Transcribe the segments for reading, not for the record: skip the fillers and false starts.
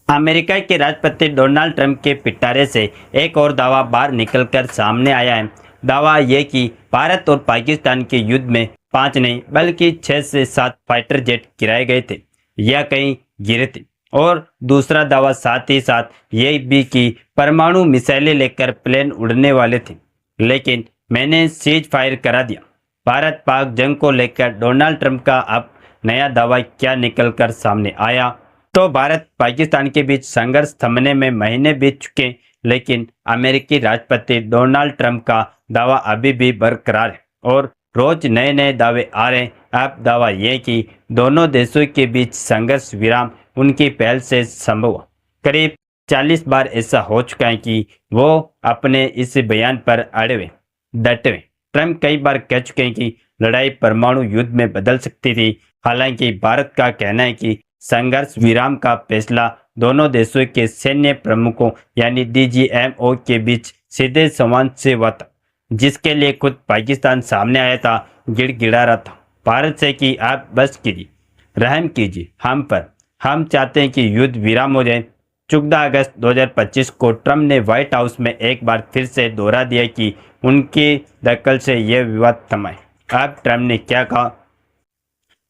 America के राष्ट्रपति Donald Trump के पिटारे से एक और दावा बाहर निकलकर सामने आया है। दावा यह कि भारत और पाकिस्तान के युद्ध में 5 नहीं बल्कि 6 से 7 फाइटर जेट गिराए गए थे या कहीं गिरे थे। और दूसरा दावा साथ ही साथ यह भी कि परमाणु मिसाइलें लेकर प्लेन उड़ने वाले थे, लेकिन मैंने सीज फायर करा दिया। भारत पाक जंग को लेकर डोनाल्ड ट्रंप का अब नया दावा क्या निकलकर सामने आया? तो भारत पाकिस्तान के बीच संघर्ष थमने में महीने बीत चुके, लेकिन अमेरिकी राष्ट्रपति डोनाल्ड ट्रंप का दावा अभी भी बरकरार है और रोज नए नए दावे आ रहे हैं। अब दावा यह कि दोनों देशों के बीच संघर्ष विराम उनकी पहल से संभव हुआ। करीब 40 बार ऐसा हो चुका है कि वो अपने इस बयान पर अड़े हुए डटे हुए। ट्रंप कई बार कह चुके हैं कि लड़ाई परमाणु युद्ध में बदल सकती थी। हालांकि भारत का कहना है कि संघर्ष विराम का फैसला दोनों देशों के सैन्य प्रमुखों यानी डीजीएमओ के बीच सीधे संवाद से हुआ था, जिसके लिए खुद पाकिस्तान सामने आया था, गिड़गिड़ा रहा था भारत से कि आप बस कीजिए, रहम कीजिए हम पर, हम चाहते हैं कि युद्ध विराम हो जाए। 14 अगस्त 2025 को ट्रंप ने व्हाइट हाउस में एक बार फिर से दोहरा दिया कि उनकी दखल से यह विवाद थमा है। अब ट्रंप ने क्या कहा?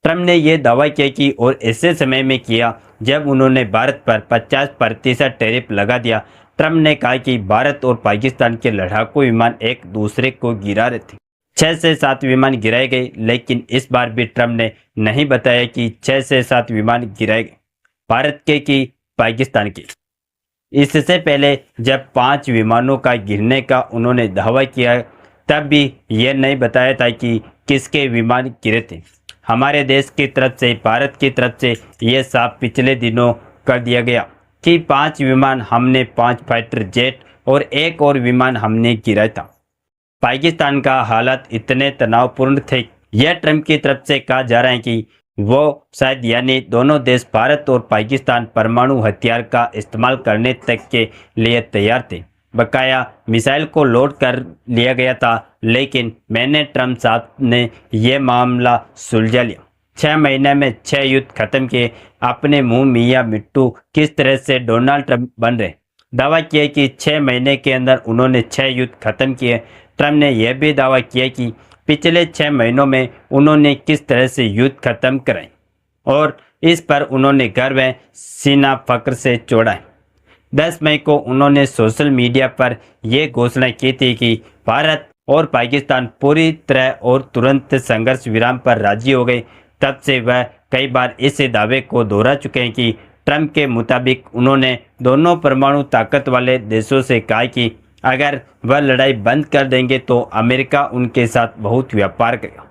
ट्रंप ने यह दावा किया कि और ऐसे समय में किया जब उन्होंने भारत पर 50% टैरिफ लगा दिया। ट्रंप ने कहा कि भारत और पाकिस्तान के लड़ाकू विमान एक दूसरे को गिरा रहे थे। 6 से 7 विमान गिराए गए, लेकिन इस बार भी ट्रंप ने नहीं बताया कि 6 से 7 विमान गिराए गए भारत के कि पाकिस्तान के। इससे पहले जब 5 विमानों का गिरने का उन्होंने दावा किया, तब भी यह नहीं बताया था कि किसके विमान गिरे थे। हमारे देश की तरफ से, भारत की तरफ से यह साफ पिछले दिनों कर दिया गया कि 5 विमान हमने 5 फाइटर जेट और एक और विमान हमने गिराया था। पाकिस्तान का हालात इतने तनावपूर्ण थे, यह ट्रंप की तरफ से कहा जा रहा है कि वो शायद यानी दोनों देश भारत और पाकिस्तान परमाणु हथियार का इस्तेमाल करने तक के लिए तैयार थे। बकाया मिसाइल को लोड कर लिया गया था, लेकिन मैंने ट्रंप साहब ने यह मामला सुलझा लिया। 6 महीने में 6 युद्ध खत्म किए। अपने मुंह मियाँ मिट्टू किस तरह से डोनाल्ड ट्रंप बन रहे? दावा किया कि 6 महीने के अंदर उन्होंने 6 युद्ध खत्म किए। ट्रंप ने यह भी दावा किया कि पिछले 6 महीनों में उन्होंने किस तरह से युद्ध खत्म कराए और इस पर उन्होंने गर्व है, सीना फक्र से चौड़ा है। 10 मई को उन्होंने सोशल मीडिया पर यह घोषणा की थी कि भारत और पाकिस्तान पूरी तरह और तुरंत संघर्ष विराम पर राजी हो गए। तब से वह कई बार इस दावे को दोहरा चुके हैं कि ट्रंप के मुताबिक उन्होंने दोनों परमाणु ताकत वाले देशों से कहा कि अगर वह लड़ाई बंद कर देंगे तो अमेरिका उनके साथ बहुत व्यापार करेगा,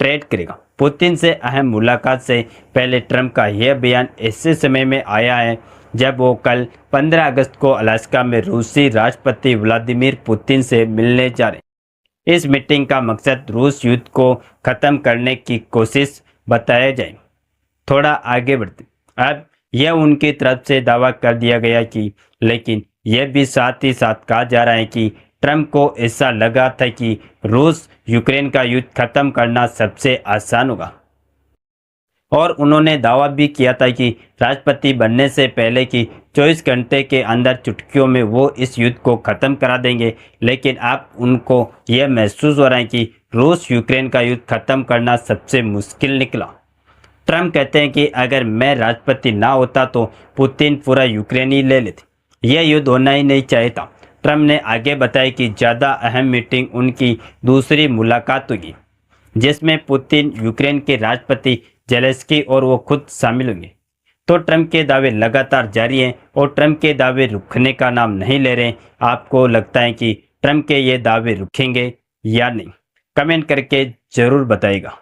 ट्रेड करेगा। पुतिन से अहम मुलाकात से पहले ट्रंप का यह बयान ऐसे समय में आया है जब वो कल 15 अगस्त को अलास्का में रूसी राष्ट्रपति व्लादिमीर पुतिन से मिलने जा रहे। इस मीटिंग का मकसद रूस युद्ध को खत्म करने की कोशिश बताया जाए। थोड़ा आगे बढ़ते, अब यह उनकी तरफ से दावा कर दिया गया कि, लेकिन यह भी साथ ही साथ कहा जा रहा है कि ट्रंप को ऐसा लगा था कि रूस यूक्रेन का युद्ध खत्म करना सबसे आसान होगा और उन्होंने दावा भी किया था कि राष्ट्रपति बनने से पहले की 24 घंटे के अंदर चुटकियों में वो इस युद्ध को ख़त्म करा देंगे। लेकिन अब उनको यह महसूस हो रहा है कि रूस यूक्रेन का युद्ध ख़त्म करना सबसे मुश्किल निकला। ट्रंप कहते हैं कि अगर मैं राष्ट्रपति ना होता तो पुतिन पूरा यूक्रेन ही ले लेते, यह युद्ध होना ही नहीं चाहिए था। ट्रंप ने आगे बताया कि ज़्यादा अहम मीटिंग उनकी दूसरी मुलाकात होगी, जिसमें पुतिन, यूक्रेन के राष्ट्रपति जेलेंस्की और वो खुद शामिल होंगे। तो ट्रंप के दावे लगातार जारी हैं और ट्रंप के दावे रुकने का नाम नहीं ले रहे। आपको लगता है कि ट्रंप के ये दावे रुकेंगे या नहीं? कमेंट करके ज़रूर बताइएगा।